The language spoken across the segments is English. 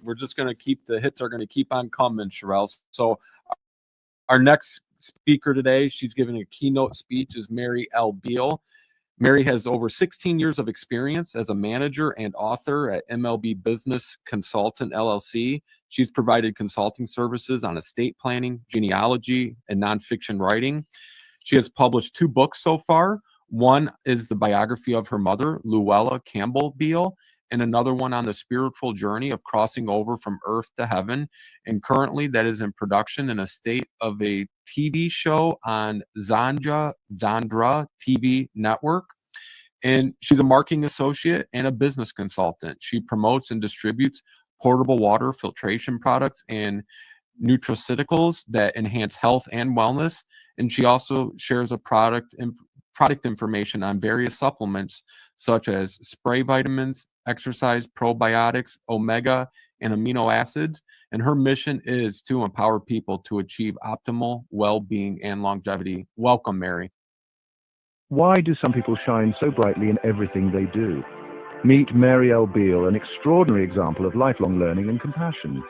we're just going to keep the hits are going to keep on coming, Sherelle. So our next speaker today, she's giving a keynote speech, is Mary L. Beal. Mary has over 16 years of experience as a manager and author at MLB Business Consultant, LLC. She's provided consulting services on estate planning, genealogy, and nonfiction writing. She has published 2 books so far. One is the biography of her mother, Luella Campbell Beal, and another one on the spiritual journey of crossing over from earth to heaven. And currently that is in production in a state of a TV show on Zandra TV network. And she's a marketing associate and a business consultant. She promotes and distributes portable water filtration products and nutraceuticals that enhance health and wellness. And she also shares a product information on various supplements such as spray vitamins, exercise probiotics, omega and amino acids. And her mission is to empower people to achieve optimal well-being and longevity. Welcome, Mary. Why do some people shine so brightly in everything they do? Meet Mary L. Beal, an extraordinary example of lifelong learning and compassion.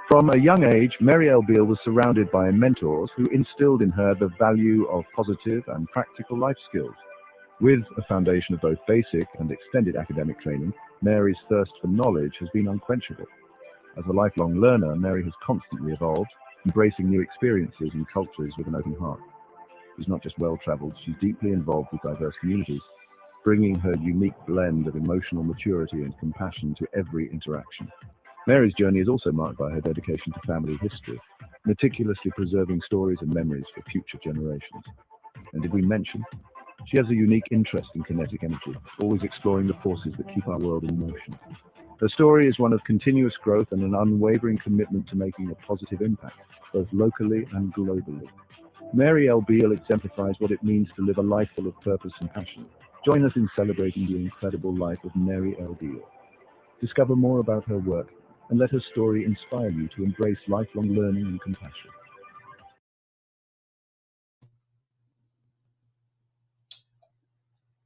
From a young age, Mary L. Beal was surrounded by mentors who instilled in her the value of positive and practical life skills. With a foundation of both basic and extended academic training, Mary's thirst for knowledge has been unquenchable. As a lifelong learner, Mary has constantly evolved, embracing new experiences and cultures with an open heart. She's not just well-traveled, she's deeply involved with diverse communities, bringing her unique blend of emotional maturity and compassion to every interaction. Mary's journey is also marked by her dedication to family history, meticulously preserving stories and memories for future generations. And did we mention, she has a unique interest in kinetic energy, always exploring the forces that keep our world in motion. Her story is one of continuous growth and an unwavering commitment to making a positive impact, both locally and globally. Mary L. Beal exemplifies what it means to live a life full of purpose and passion. Join us in celebrating the incredible life of Mary L. Beal. Discover more about her work and let her story inspire you to embrace lifelong learning and compassion.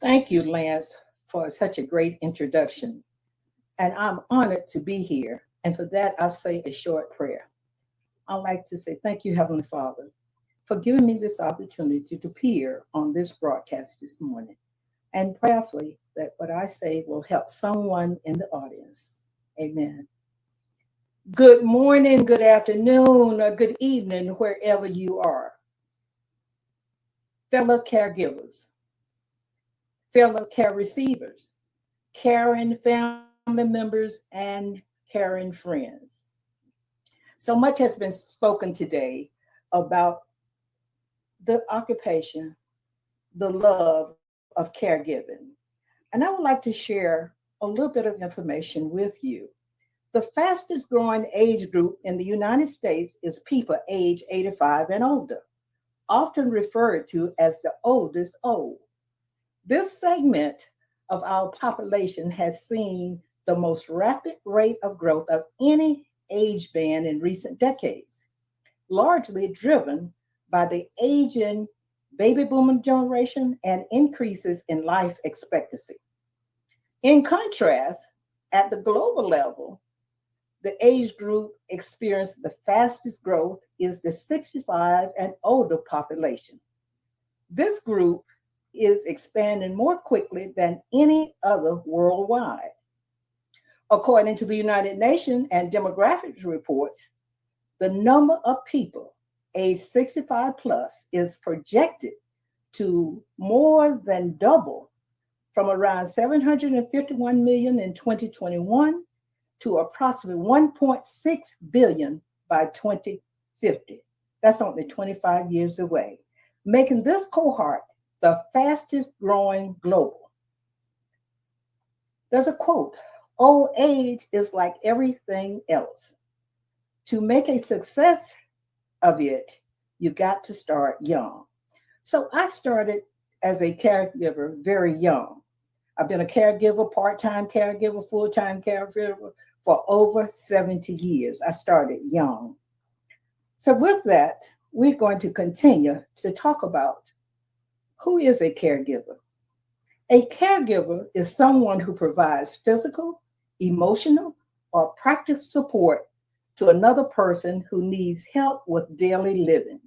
Thank you, Lance, for such a great introduction. And I'm honored to be here. And for that, I'll say a short prayer. I'd like to say thank you, Heavenly Father, for giving me this opportunity to appear on this broadcast this morning. And prayerfully that what I say will help someone in the audience. Amen. Good morning, good afternoon, or good evening, wherever you are. Fellow caregivers, fellow care receivers, caring family members, and caring friends. So much has been spoken today about the occupation, the love of caregiving. And I would like to share a little bit of information with you. The fastest growing age group in the United States is people age 85 and older, often referred to as the oldest old. This segment of our population has seen the most rapid rate of growth of any age band in recent decades, largely driven by the aging baby boomer generation and increases in life expectancy. In contrast, at the global level, the age group experienced the fastest growth is the 65 and older population. This group is expanding more quickly than any other worldwide. According to the United Nations and demographics reports, the number of people age 65 plus is projected to more than double from around 751 million in 2021 to approximately 1.6 billion by 2050. That's only 25 years away, making this cohort the fastest growing global. There's a quote, old age is like everything else. To make a success of it, you got to start young. So I started as a caregiver very young. I've been a caregiver, part-time caregiver, full-time caregiver for over 70 years. I started young. So with that, we're going to continue to talk about who is a caregiver. A caregiver is someone who provides physical, emotional, or practical support to another person who needs help with daily living.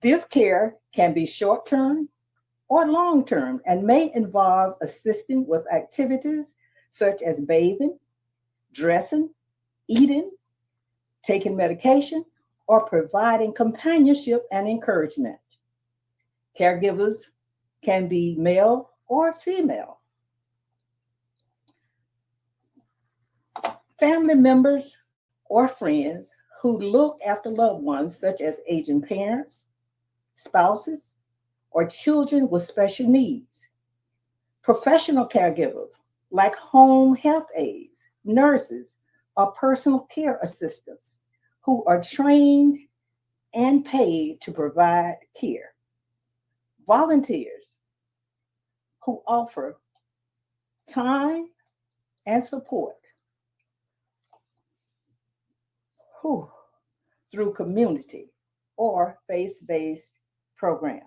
This care can be short-term or long-term and may involve assisting with activities such as bathing, dressing, eating, taking medication, or providing companionship and encouragement. Caregivers can be male or female. Family members or friends who look after loved ones, such as aging parents, spouses, or children with special needs. Professional caregivers like home health aides, nurses, or personal care assistants who are trained and paid to provide care. Volunteers who offer time and support through community or faith-based programs.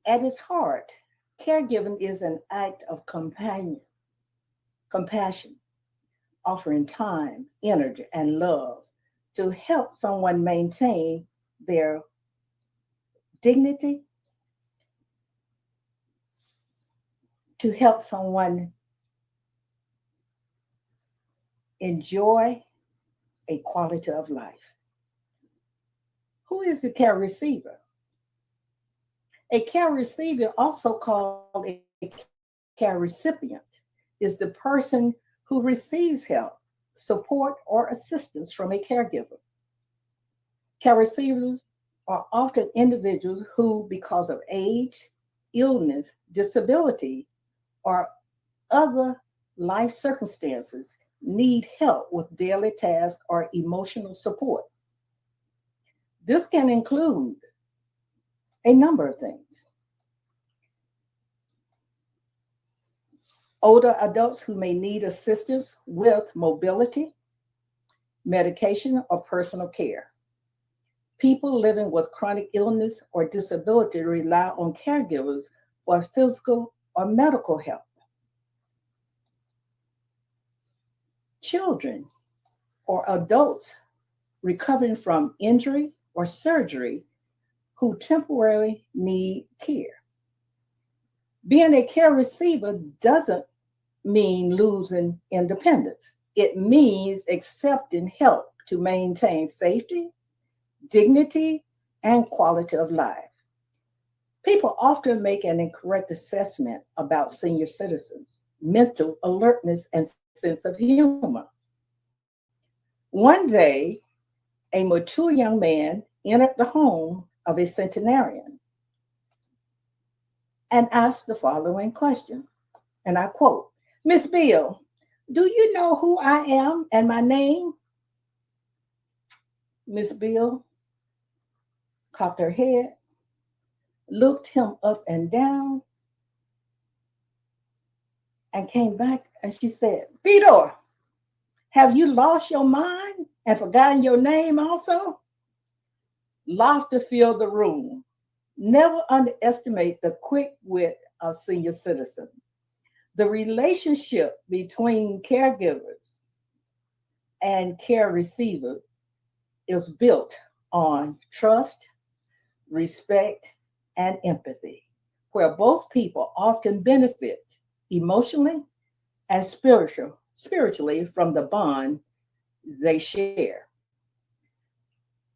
At its heart, caregiving is an act of compassion, offering time, energy, and love to help someone maintain their dignity, to help someone enjoy a quality of life. Who is the care receiver? A care receiver, also called a care recipient, is the person who receives help, support, or assistance from a caregiver. Care receivers are often individuals who, because of age, illness, disability, or other life circumstances, need help with daily tasks or emotional support. This can include a number of things. Older adults who may need assistance with mobility, medication, or personal care. People living with chronic illness or disability rely on caregivers for physical or medical help. Children or adults recovering from injury or surgery who temporarily need care. Being a care receiver doesn't mean losing independence. It means accepting help to maintain safety, dignity, and quality of life. People often make an incorrect assessment about senior citizens' mental alertness and sense of humor. One day, a mature young man entered the home of a centenarian and asked the following question, and I quote, "Miss Beal, do you know who I am and my name?" Miss Beal cocked her head, looked him up and down, and came back and she said, "Beador, have you lost your mind and forgotten your name also?" Laughter filled the room. Never underestimate the quick wit of senior citizens. The relationship between caregivers and care receivers is built on trust, respect, and empathy, where both people often benefit emotionally and spiritually from the bond they share.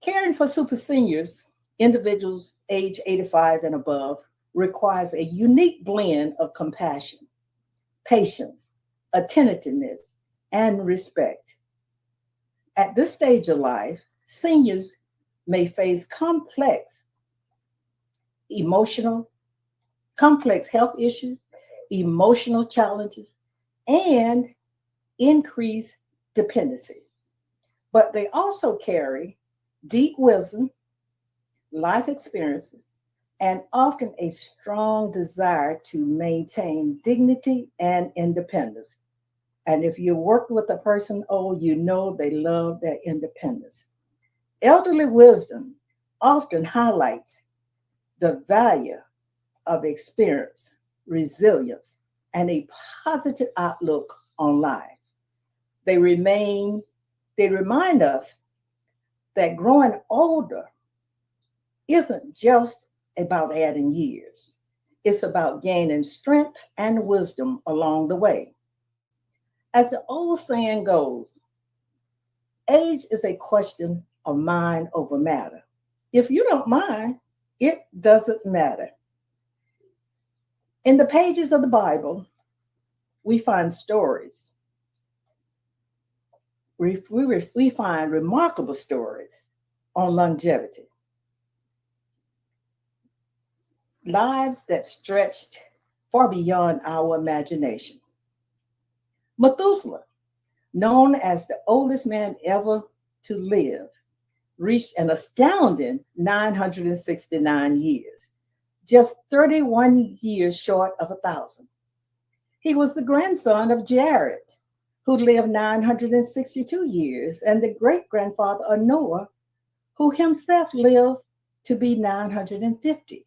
Caring for super seniors, individuals age 85 and above, requires a unique blend of compassion, patience, attentiveness, and respect. At this stage of life, seniors may face complex health issues, emotional challenges, and increased dependency. But they also carry deep wisdom, life experiences, and often a strong desire to maintain dignity and independence. And if you work with a person old, you know they love their independence. Elderly wisdom often highlights the value of experience, resilience, and a positive outlook on life. They remind us that growing older isn't just about adding years. It's about gaining strength and wisdom along the way. As the old saying goes, age is a question of mind over matter. If you don't mind, it doesn't matter. In the pages of the Bible, we find stories. We find remarkable stories on longevity, lives that stretched far beyond our imagination. Methuselah, known as the oldest man ever to live, reached an astounding 969 years, just 31 years short of 1,000. He was the grandson of Jared, who lived 962 years, and the great-grandfather of Noah, who himself lived to be 950.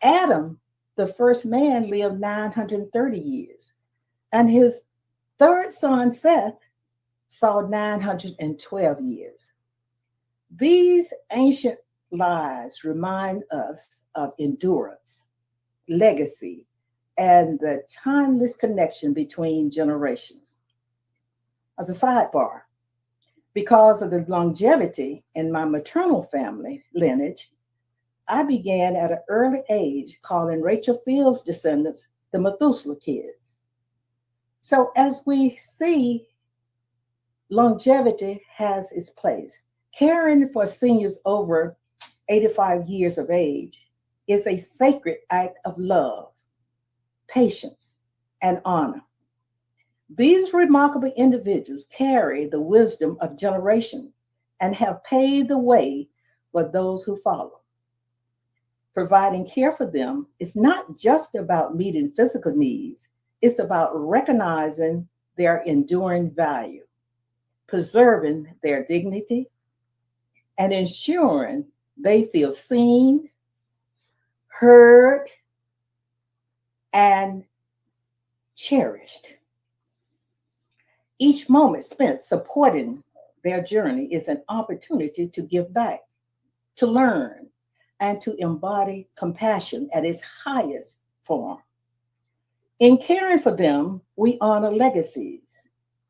Adam, the first man, lived 930 years, and his third son, Seth, saw 912 years. These ancient lives remind us of endurance, legacy, and the timeless connection between generations. As a sidebar, because of the longevity in my maternal family lineage, I began at an early age calling Rachel Field's descendants the Methuselah kids. So as we see, longevity has its place. Caring for seniors over 85 years of age is a sacred act of love, patience, and honor. These remarkable individuals carry the wisdom of generations and have paved the way for those who follow. Providing care for them is not just about meeting physical needs, it's about recognizing their enduring value, preserving their dignity, and ensuring they feel seen, heard, and cherished. Each moment spent supporting their journey is an opportunity to give back, to learn, and to embody compassion at its highest form. In caring for them, we honor legacies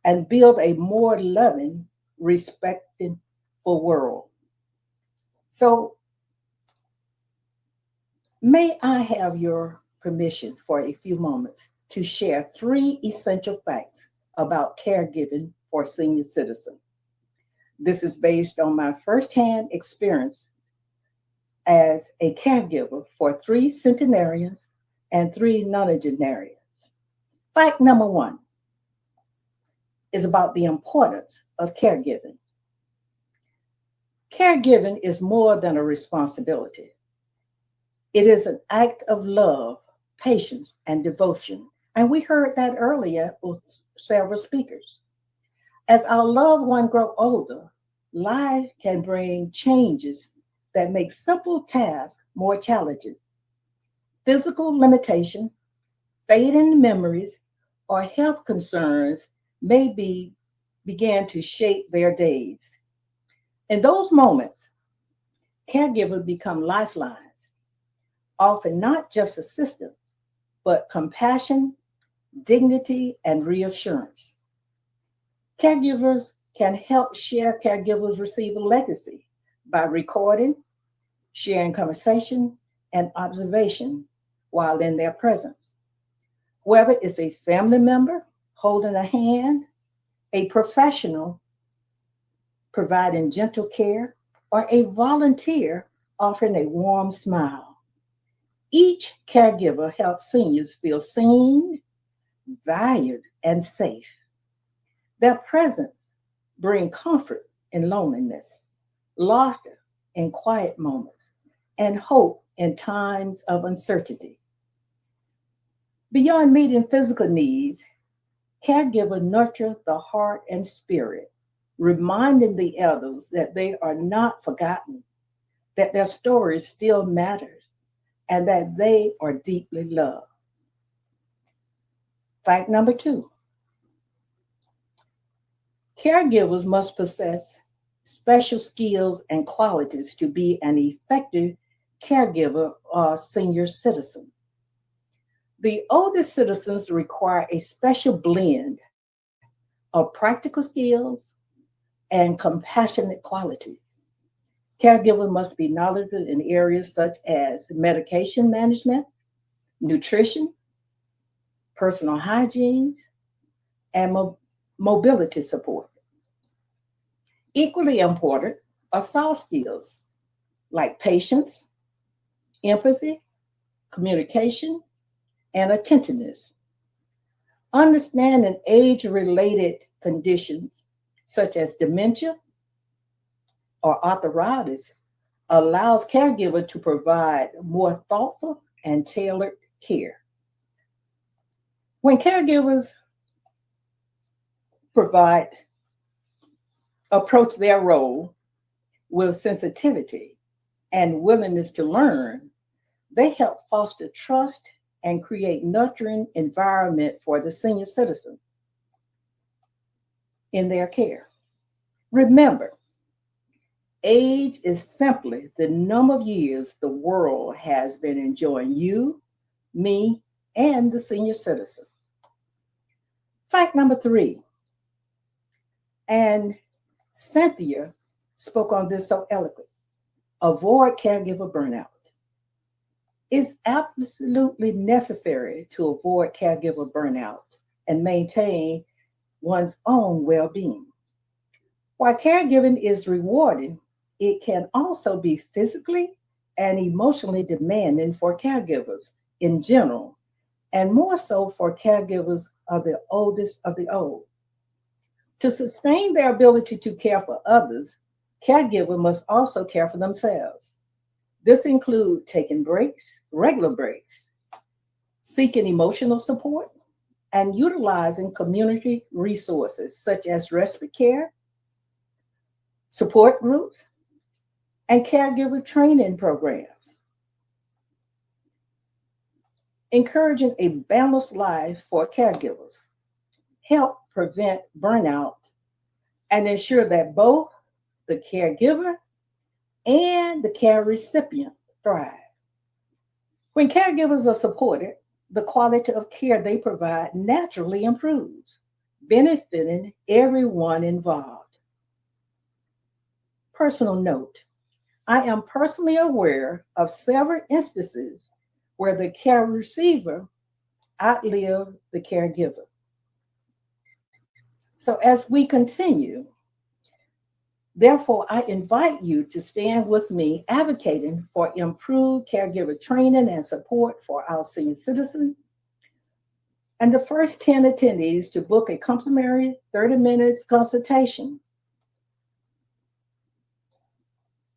and build a more loving, respectful world. So, may I have your permission for a few moments to share 3 essential facts about caregiving for senior citizens. This is based on my firsthand experience as a caregiver for 3 centenarians and 3 nonagenarians. Fact number 1 is about the importance of caregiving. Caregiving is more than a responsibility. It is an act of love, patience, and devotion. And we heard that earlier with several speakers. As our loved one grow older, life can bring changes that make simple tasks more challenging. Physical limitation, fading memories, or health concerns may begin to shape their days. In those moments, caregivers become lifelines, often not just assistance, but compassion, dignity, and reassurance. Caregivers can help share caregivers receive a legacy by recording, sharing conversation, and observation while in their presence. Whether it's a family member holding a hand, a professional providing gentle care, or a volunteer offering a warm smile. Each caregiver helps seniors feel seen, valued, and safe. Their presence brings comfort in loneliness, laughter in quiet moments, and hope in times of uncertainty. Beyond meeting physical needs, caregivers nurture the heart and spirit, reminding the elders that they are not forgotten, that their story still matters, and that they are deeply loved. Fact number 2. Caregivers must possess special skills and qualities to be an effective caregiver or senior citizen. The oldest citizens require a special blend of practical skills and compassionate qualities. Caregivers must be knowledgeable in areas such as medication management, nutrition, personal hygiene, and mobility support. Equally important are soft skills like patience, empathy, communication, and attentiveness. Understanding age-related conditions such as dementia or arthritis allows caregivers to provide more thoughtful and tailored care. When caregivers provide approach their role with sensitivity and willingness to learn, they help foster trust and create nurturing environment for the senior citizen in their care. Remember, age is simply the number of years the world has been enjoying you, me, and the senior citizen. Fact number 3, and Cynthia spoke on this so eloquently: avoid caregiver burnout. It's absolutely necessary to avoid caregiver burnout and maintain one's own well-being. While caregiving is rewarding, it can also be physically and emotionally demanding for caregivers in general, and more so for caregivers of the oldest of the old. To sustain their ability to care for others, caregivers must also care for themselves. This includes taking breaks, regular breaks, seeking emotional support, and utilizing community resources such as respite care, support groups, and caregiver training programs. Encouraging a balanced life for caregivers help prevent burnout and ensure that both the caregiver and the care recipient thrive. When caregivers are supported, the quality of care they provide naturally improves, benefiting everyone involved. Personal note: I am personally aware of several instances where the care receiver outlived the caregiver. So as we continue, therefore, I invite you to stand with me advocating for improved caregiver training and support for our senior citizens. And the first 10 attendees to book a complimentary 30 minutes consultation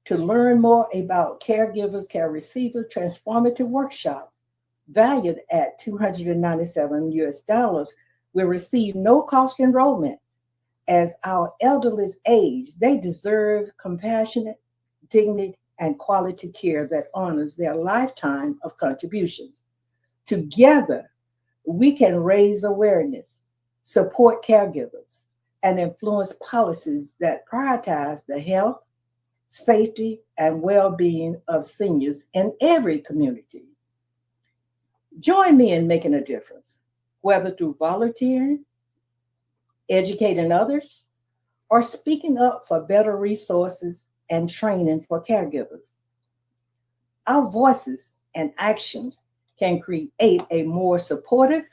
to learn more about caregivers, care receivers transformative workshop valued at $297 US will receive no cost enrollment. As our elderly age, they deserve compassionate, dignity, and quality care that honors their lifetime of contributions. Together, we can raise awareness, support caregivers, and influence policies that prioritize the health, safety, and well-being of seniors in every community. Join me in making a difference, whether through volunteering, educating others, or speaking up for better resources and training for caregivers. Our voices and actions can create a more supportive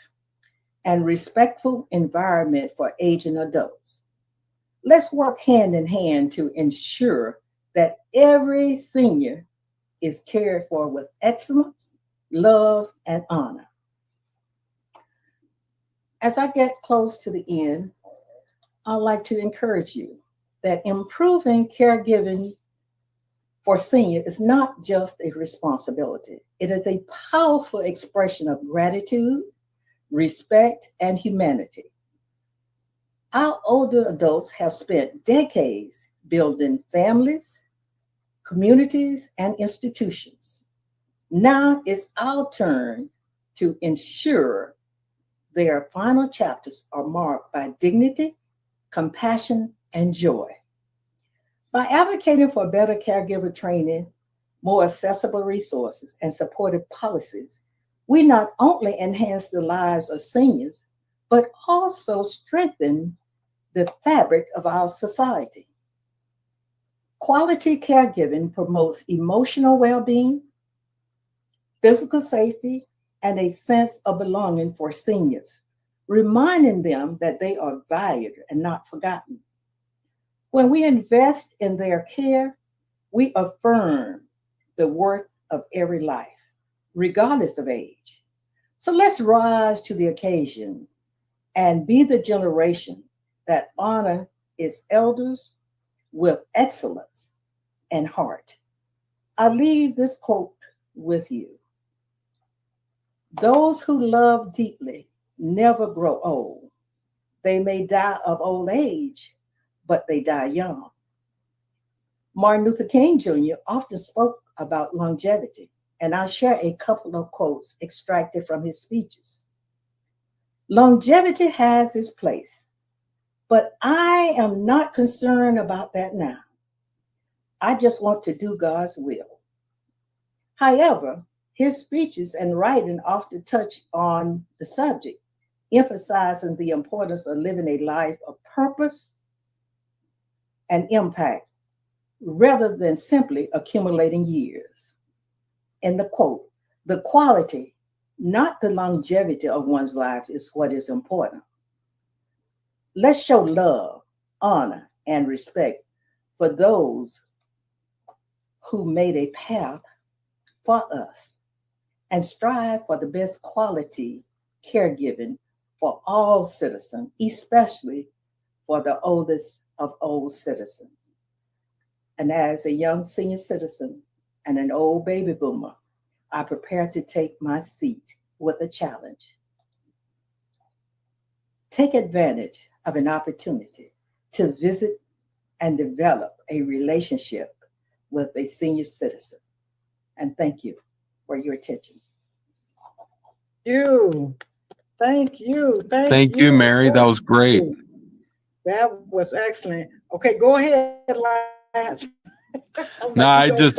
and respectful environment for aging adults. Let's work hand in hand to ensure that every senior is cared for with excellence, love, and honor. As I get close to the end, I'd like to encourage you that improving caregiving for seniors is not just a responsibility. It is a powerful expression of gratitude, respect, and humanity. Our older adults have spent decades building families, communities, and institutions. Now it's our turn to ensure their final chapters are marked by dignity, compassion, and joy. By advocating for better caregiver training, more accessible resources, and supportive policies, we not only enhance the lives of seniors, but also strengthen the fabric of our society. Quality caregiving promotes emotional well-being, physical safety, and a sense of belonging for seniors, reminding them that they are valued and not forgotten. When we invest in their care, we affirm the worth of every life, regardless of age. So let's rise to the occasion and be the generation that honor its elders with excellence and heart. I leave this quote with you. Those who love deeply never grow old. They may die of old age, but they die young. Martin Luther King Jr. often spoke about longevity, and I'll share a couple of quotes extracted from his speeches. Longevity has its place, but I am not concerned about that now. I just want to do God's will. However, his speeches and writing often touch on the subject, emphasizing the importance of living a life of purpose and impact rather than simply accumulating years. In the quote, the quality, not the longevity of one's life is what is important. Let's show love, honor, and respect for those who made a path for us and strive for the best quality caregiving for all citizens, especially for the oldest of old citizens. And as a young senior citizen and an old baby boomer, I prepare to take my seat with a challenge. Take advantage of an opportunity to visit and develop a relationship with a senior citizen. And thank you for your attention. Thank you. Thank you, Mary. That was great. That was excellent. Okay, go ahead, Lance. No, I just